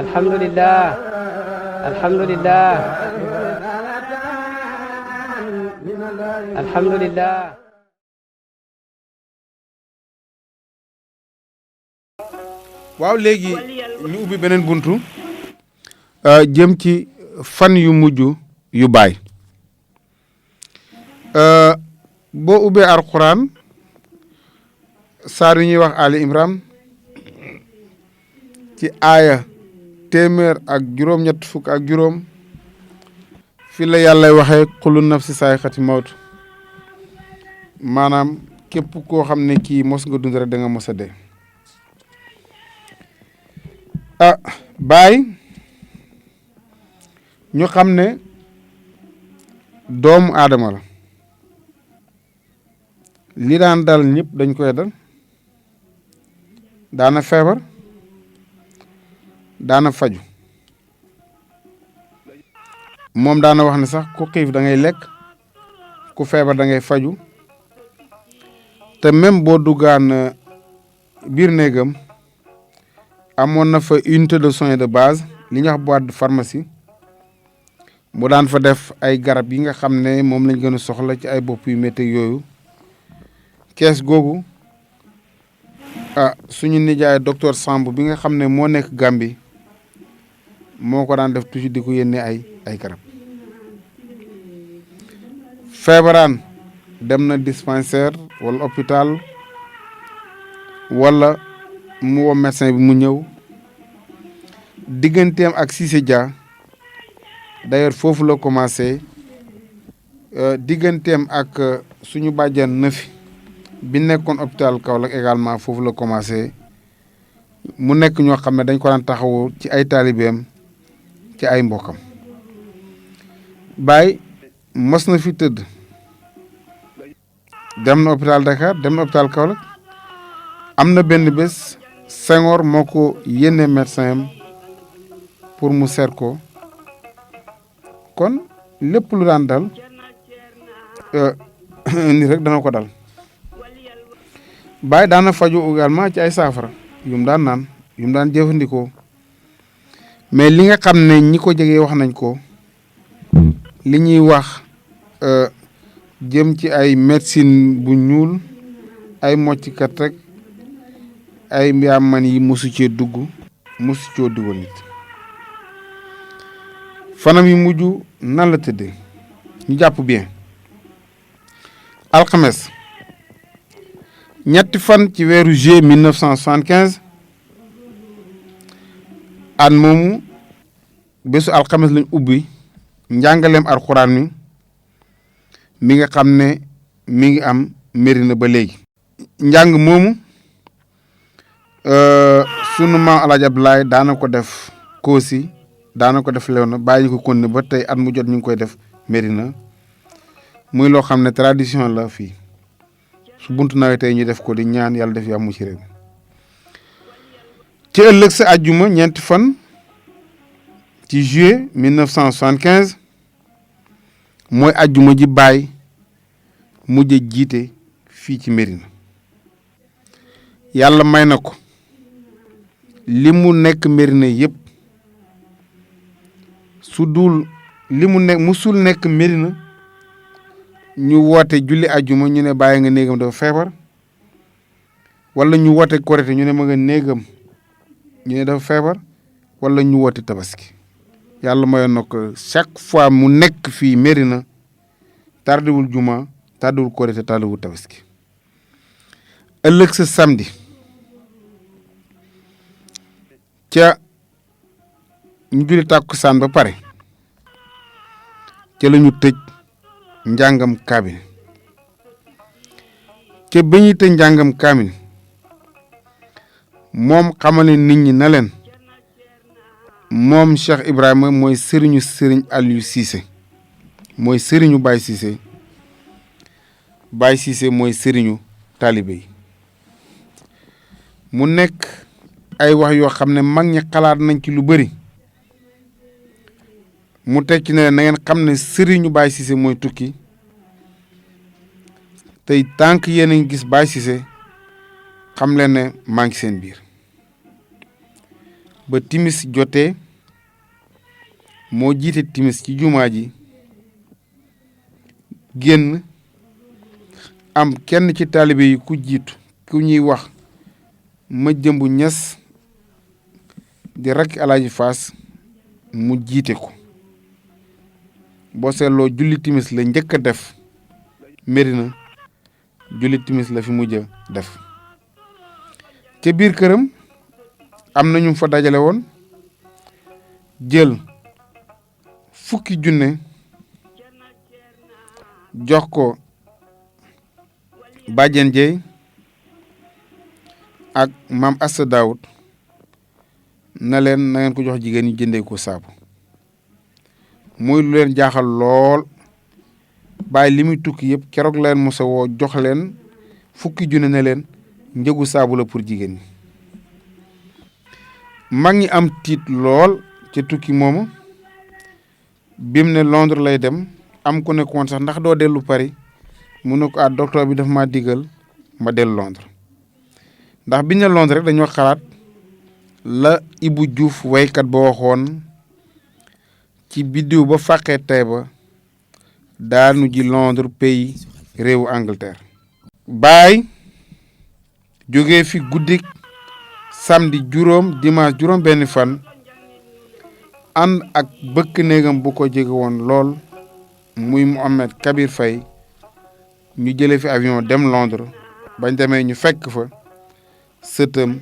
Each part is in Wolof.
alhamdulillah alhamdulillah alhamdulillah. waaw léegi ñu ubbi beneen buntu jëm ci fan yu mujj yu baay boo ubbee alquran saar yu ñuy wax Ali Imran ci aaya téeméer ak juróom-ñett fukk ak juróom fi la yàllay waxee kullu nafsi saayxati mawt maanaam képp koo xam ne kii mos nga dund rek da nga mos a dee baay ñu xam ne doomu aadama la li daan dal ñëpp dañ koy dal daana feebar daana faju moom daana wax ne sax ku xiif da ngay lekk ku feebar da ngay faju te même boo duggaan biir néegam amoon na fa unité de soins de base li ñuy wax boîte de pharmacie mu daan fa def ay garab yi nga xam ne moom lañ gën a soxla ci ay bopp yu métti yooyu kees googu suñu nijaay docteur Samb bi nga xam ne moo nekk Gambie moo ko daan def toujours di ko yénne ay garab feebaraan dem na dispensaire wala hôpital wala mu woo médecin bi mu ñëw digganteem ak Cissé Dia d'ailleurs foofu la commencé digganteem ak suñu bàjjan Nafi bi nekkoon hôpital Kaolack également foofu la commencé mu nekk ñoo xam ne dañ ko daan taxawu ci ay taalibeem ci ay mbokkam Baye mos na fi tëdd dem na hôpital Dakar dem na hôpital Kaolack am na benn bés Senghor moo ko yénnee médecin am pour mu seet ko kon lépp lu daan dal ni rek dana ko dal Baye daana faju également ci ay saafara yu mu daan naan yu mu daan jëfandikoo mais li nga xam ne ñi ko jege wax nañ ko li ñuy wax jëm ci ay médecine bu ñuul ay mocckat rek ay mbiyaam man yi mosu cee dugg mosu coo dugal nit fanam yu mujj nan la tëddee ñu jàpp bien alxames ñetti fan ci weeru juillet 1975 at moomu bésu alxames lañ ubbi njàngaleem alxuraan mi nga xam ne mi ngi am Médina ba léegi njàng moomu sunu maam El Hadj Abdoulaye daana ko def Koosi daana ko def Léona bàyyi ko kon ba tey at mu jot ñu ngi koy def Médina muy loo xam ne tradition la fii su buntu nawet tey ñu def ko di ñaan yàlla def yàmmu ci réew ci ëllëg sa àjjuma ñeenti fan ci juillet 1975 mooy àjjuma ji Baye mujj jiite fii ci Médina yàlla may na ko li mu nekk Médina yëpp su dul li mu nekk musul nekk Médina ñu woote julli àjjuma ñu ne Baye nga néegam dafa feebar wala ñu woote korite ñu ne ma nga néegam ñu ne dafa feebar wala ñu woote tabaski yàlla mayoon na ko chaque fois mu nekk fii Médina tardewul juma tardewul korite tardewul tabaski ëllëg sa samedi ca ñu julli tàkkusaan ba pare ca la ñu tëj njàngam kaamil ca ba ñuy tëj njàngam kaamil moom xamale nit ñi na leen moom Cheikh Ibrahima mooy sëriñu sëriñ Aliou Cissé mooy sëriñu Baye Cissé Baye Cissé mooy sëriñu taalibe yi mu nekk ay wax yoo xam ne mag ñi xalaat nañ ci lu bëri mu tekki ne na ngeen xam ne sëriñu Baye Cissé mooy tukki tey tànk yéen a ngi gis Baye Cissé xam leen ne maa ngi seen biir ba timis jotee moo jiite timis ci jumaa ji génn am kenn ci taalibe yi ku jiitu ku ñuy wax ma jëmbu ñes di rakk Alaaji Faas mu jiite ko boo seetloo julli timis la njëkk a def Médina julli timis la fi mujj a def ca biir këram am na ñu fa dajale woon jël 10,000 jox ko Badiane Dieye ak maam Assa Daoud na leen na ngeen ko jox jigéen ñi jëndee ko saabu muy lu leen jaaxal lool bàyyi li muy tukki yëpp keroog leen mosa woo jox leen 10,000 ne leen njëgu saabu la pour jigéen ñi mag ñi am tiit lool ca tukki moomu bim ne Londres lay dem am ku nekkoon sax ndax doo dellu Paris mu ne ko docteur bi daf maa digal ma dellu Londres ndax biñ ne Londres rek dañoo xalaat la Ibou Diouf waykat ba waxoon ci biddiw ba fàqee tey ba daanu ji Londres pays réewu Angleterre. Baay jógee fi guddik samedi dimanche juróom benn fan ànd ak bëkk néegam bu ko jege woon lool muy Mohamed Kabir Faye ñu jëlee fi avion dem Londres bañ demee ñu fekk fa sëtam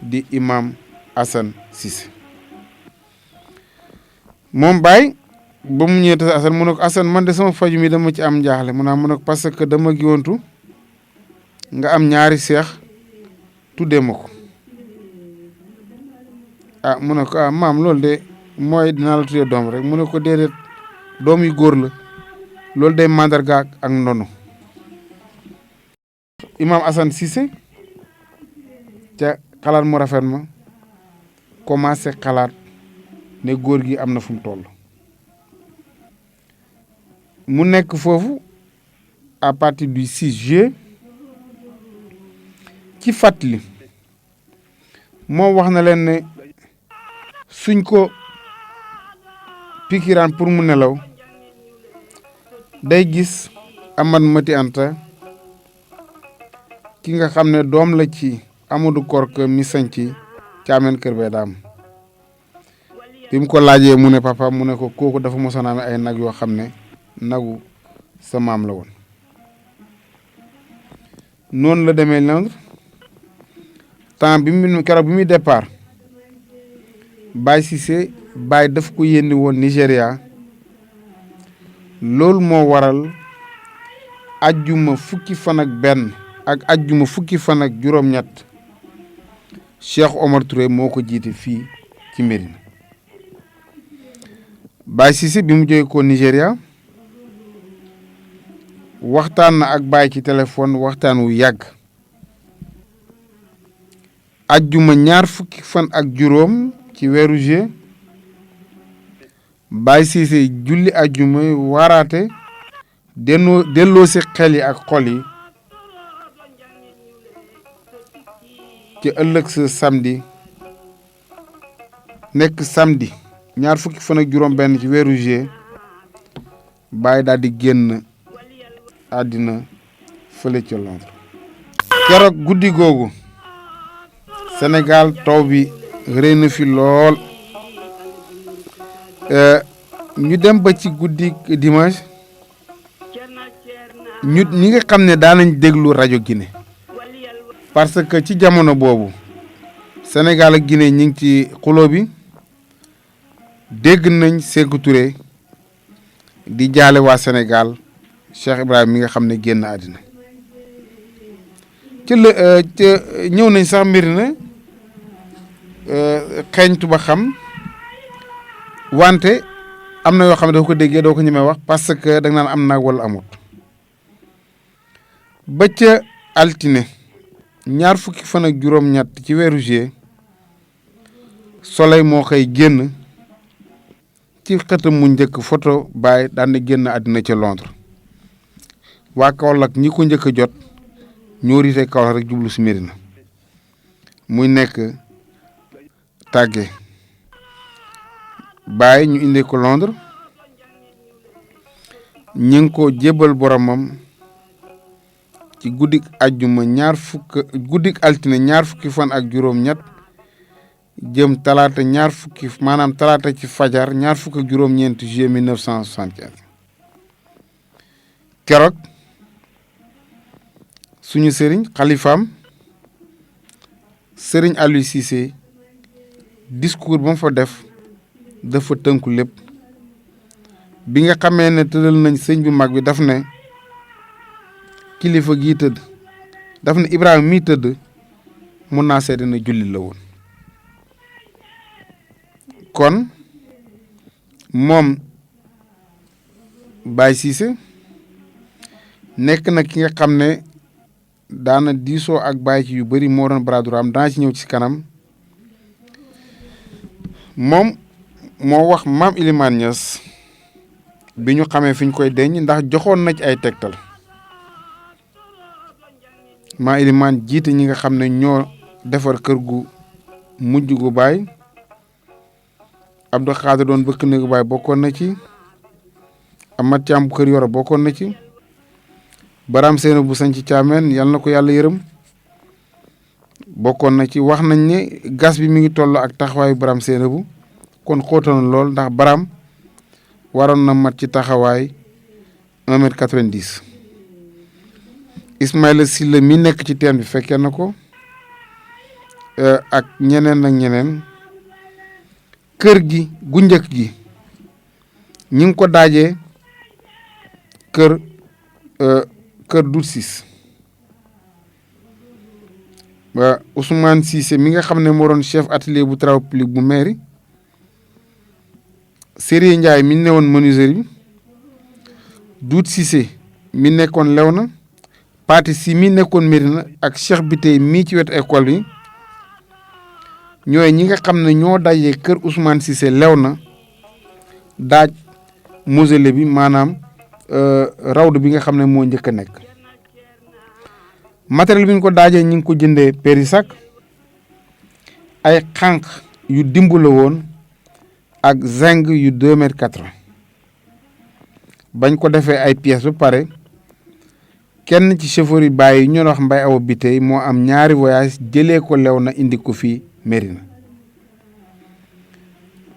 di imam Assane Cissé moom Baye ba mu ñëwee tase Assane mu ne ko Assane man de sama faju mi dama ci am njaaxle mu ne ko parce que dama giwantu nga am ñaari seex tuddee ma ko mu ne ko maam loolu de mooy dinaa la tuddee doom rek mu ne ko déedéet doom yu góor la loolu day mandarga ak ndono imam Assane Cissé ca xalaat mu rafet ma commencé xalaat ne góor gi am na fu mu toll mu nekk foofu à partir du 6 juillet ci fàttali moom wax na leen ne suñ ko pikiraan pour mu nelaw day gis Amad Mati Anta ki nga xam ne doom la ci Amadou Korka mi sañ ci Caameen Kër Bay Daam bi mu ko laajee mu ne papa mu ne ko kooku dafa mosoon a ay nag yoo xam ne nagu sa maam la woon noonu la demee Londres temps bi mu keroog bi muy départ Baye Cissé Baye daf ko yénni woon Nigéria loolu moo waral ajjuma fukki fan ak benn ak ajjuma fukki fan ak juróom-ñett Cheikh Omar Touré moo ko jiite fii ci Médina Baye Cissé bi mu jógee ko Nigéria waxtaan na ak Baye ci téléphone waxtaan wu yàgg ajjuma ñaar fukki fan ak juróom ci weeru juillet Baye Cissé julli ajjuma waaraate delloo si xel yi ak xol yi ci ëllëg sa samedi nekk samedi ñaar fukki fan ak juróom benn ci weeru juillet Baye daal di génn àddina fële ca Londres keroog guddi googu Sénégal taw bi rëy na fi lool ñu dem ba ci guddi dimanche ñi nga xam ne daanañ déglu rajo Guinée parce que ci jamono boobu Sénégal ak Guinée ñi ngi ci xuloo bi dégg nañ Sékou Touré di jaale waa Sénégal Cheikh Ibrahima mi nga xam ne génn àddina ca ñëw nañ sax mbir na xeeñtu ba xam wante am na yoo xam ne doo ko déggee doo ko ñemee wax parce que da nga naan am naag wala amut ba ca altine ñaar fukki fan ak juróom-ñett ci weeru juillet Soleil moo koy génn ci xëtam mu njëkk photo Baye daan na génn àddina ca Londres waa Kaolack ñi ko njëkk a jot ñoo riite Kaolack rek jublu si Médina muy nekk tàgge Baye ñu indee ko Londres ñu ngi ko jébbal boromam ci guddik ajjuma guddik altine ñaar fukki fan ak juróom-ñett jëm talaata maanaam talaata ci fajar ñaar fukk ak juróom-ñeent juillet 1975 keroog suñu sëriñ xalifaam sëriñ Aliou Cissé discours ba mu fa def dafa tënku lépp bi nga xamee ne tëddal nañ sëñ bu mag bi daf ne kilifa gii tëdd daf ne Ibrahima mii tëdd mun naa seede na jullit la woon kon moom Baye Cissé nekk na ki nga xam ne daana diisoo ak Baye ci yu bëri moo doon bras droit am daa ci ñëw ci kanam moom moo wax maam Ilimaan Ñas bi ñu xamee fi ñu koy denc ndax joxoon na ci ay tegtal maam Ilimaan jiite ñi nga xam ne ñoo defar kër gu mujj gu Baye Abdou Khadre doon bëkk néegu Baye bokkoon na ci Amat Caam bu kër Yoro bokkoon na ci Baram Seena bu sañ ci Caameen yal na ko yàlla yërëm bokkoon na ci wax nañ ne gas bi mi ngi toll ak taxawaayu Baram Seena bu kon xóotoon lool ndax Baram waroon na mat ci taxawaay 1m90 Ismaïla Silla mi nekk ci teen bi fekkee na ko ak ñeneen ak ñeneen kër gi gu njëkk gi ñi ngi ko daajee kër Dut Sis Ousmane Cissé mi nga xam ne moo doon chef atelier bu travaux publics bu mairie Serigne Ndiaye mi newoon menuiserie bi Dut Cissé mi nekkoon Léona Pati Si mi nekkoon Médina ak Cheikh Biteye mii ci wetu école bi ñooy ñi nga xam ne ñoo dajee kër Ousmane Cissé Léona daaj mausolée bi maanaam rawdu bi nga xam ne moo njëkk a nekk matériel bi ñu ko daajee ñu ngi ko jëndee Périssac ay xànq yu dimbala woon ak zinc yu 2m80 bañ ko defee ay pièces ba pare kenn ci chauffeur yi Baye yi ñoo wax Mbaye Awa Biteye moo am ñaari voyage jëlee ko Léona indi ko fii Mérina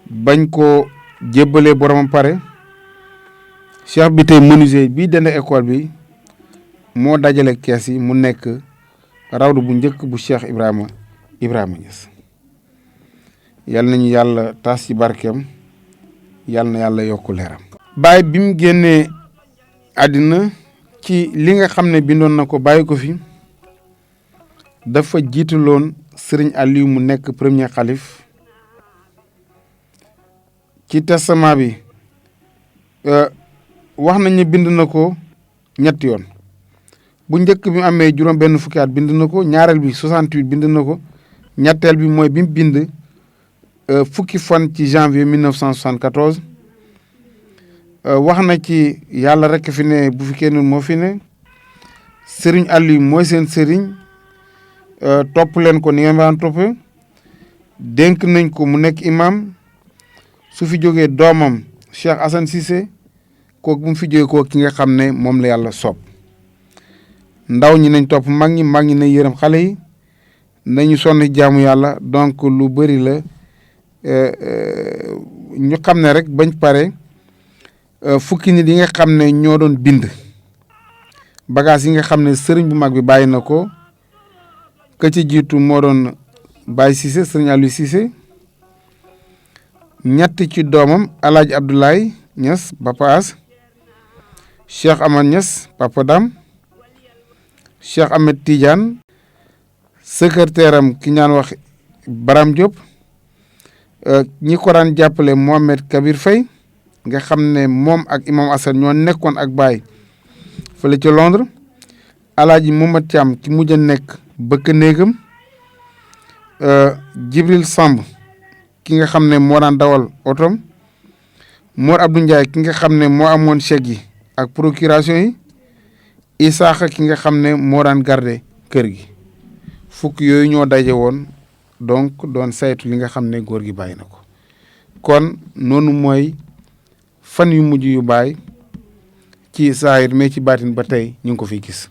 bañ ko jébbalee boromam pare Cheikh Biteye menuisier bii dend école bi moo dajale kees yi mu nekk rawdu bu njëkk bu Cheikh Ibrahima Niass yal nañu yàlla taas ci barkeem yal na yàlla yokku leeram Baye bi mu génnee àddina ci li nga xam ne bindoon na ko bàyyi ko fi dafa jiitaloon Sëriñ Aliou mu nekk premier xalif ci testament bi wax nañ ne bind na ko ñetti yoon bu njëkk bi mu amee juróom benn fukki at bind na ko ñaareel bi 68 bind na ko ñetteel bi mooy bi mu bind fukki fan ci janvier 1974 wax na ci yàlla rek fi ne bu fi kenn moo fi ne Sëriñ Aliou mooy seen sëriñ topp leen ko ni ngeen daan toppee dénk nañ ko mu nekk imam su fi jógee doomam Cheikh Assane Cissé kooku bu mu fi jógee kooku ki nga xam ne moom la yàlla soob ndaw ñi nañ topp mag ñi nañ yërëm xale yi nañu sonn jaamu yàlla donc lu bëri la ñu xam ne rek bañ pare fukki nit yi nga xam ne ñoo doon bind bagage yi nga xam ne sëriñ bu mag bi bàyyi na ko ka ci jiitu moo doon Baye Cissé sëriñ Aliou Cissé ñett ci doomam Alaaji Abdoulaye Niass Papa As Cheikh Amad Niass Papa Dam Cheikh Ahmed Tidiane secrétaire am ki ñaan wax Baram Diop ñi ko daan jàppale Mohamed Kabir Faye nga xam ne moom ak imam Assane ñoo nekkoon ak Baye fële ca Londres Alaaji Moumad Thiam ki mujj a nekk bëkk néegam Jibril Samb ki nga xam ne moo daan dawal otom Mor Abdou Ndiaye ki nga xam ne moo amoon chèque yi ak procuration yi Isaaxa ki nga xam ne moo daan garde kër gi fukk yooyu ñoo daje woon donc doon saytu li nga xam ne góor gi bàyyi na ko kon noonu mooy fan yu mujj yu baay ci saahir mais ci baatin ba tey ñu ngi ko fiy gis